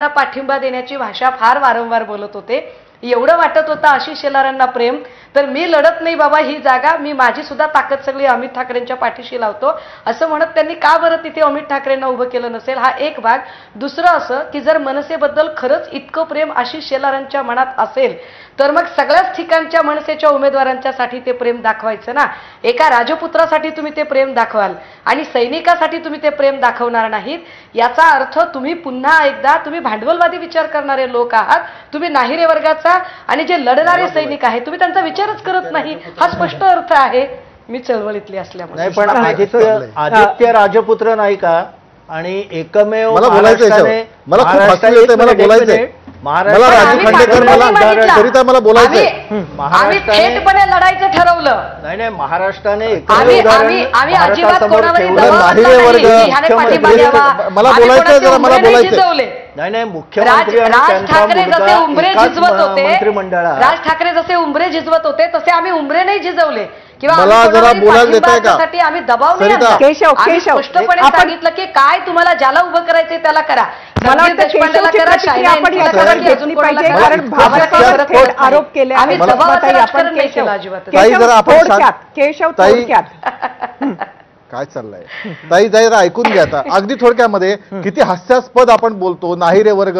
पाठिंबा देण्याची भाषा फार वारंवार बोलत होते। एवढं वाटत होतं आशिष शेलारांना प्रेम, तर मी लढत नाही बाबा ही जागा, मी माझी सुद्धा ताकद सगळी अमित ठाकरेंच्या पाठीशी लावतो असं म्हणत त्यांनी का बरं तिथे अमित ठाकरेंना उभं केलं नसेल, हा एक भाग। दुसरं असं की जर मनसेबद्दल खरंच इतकं प्रेम आशिष शेलारांच्या मनात असेल तर मग सगळ्याच ठिकाणच्या मनसेच्या उमेदवारांच्यासाठी ते प्रेम दाखवायचं ना। एका राजपुत्रासाठी तुम्ही ते प्रेम दाखवाल आणि सैनिकासाठी तुम्ही ते प्रेम दाखवणार नाहीत, याचा अर्थ तुम्ही पुन्हा एकदा तुम्ही भांडवलवादी विचार करणारे लोक आहात। तुम्ही नाहिरे वर्गाचा आणि जे लढणारे सैनिक आहेत तुम्ही त्यांचा विचारच करत नाही, हा स्पष्ट अर्थ आहे। मी चळवळीतली असल्यामुळे नाही, पण आदित्य राजपुत्र नाही का? आणि एकमेव मला बोलायचंय, मला खूप हसू येते, मला बोलायचंय, मला राजू खांडेकर मला मला बोलायचंय। आम्ही थेटपणे लढायचं ठरवलं। नाही, महाराष्ट्राने आम्ही अजिबात कोणावरही मला बोलायचंय, जरा मला बोलायचंय। नाही, मुख्यमंत्री राज ठाकरे जसे उंबरे झिजवत होते, मंत्रिमंडळात राज ठाकरे जसे उंबरे झिजवत होते तसे आम्ही उंबरे नाही झिजवले किंवा मला जरा बोलायला देताय का? आम्ही दबाव नाही आणला। आम्ही स्पष्टपणे सांगितलं की काय तुम्हाला ज्याला उभं करायचंय त्याला करा। देशपांडेला करा, आरोप केले आम्ही दबावाचं राजकारण नाही केलं अजिबात। काय चाललंय ताई, जरा ऐकून घ्या आता अगदी थोडक्यामध्ये। किती हास्यास्पद आपण बोलतो, नाहिरे वर्ग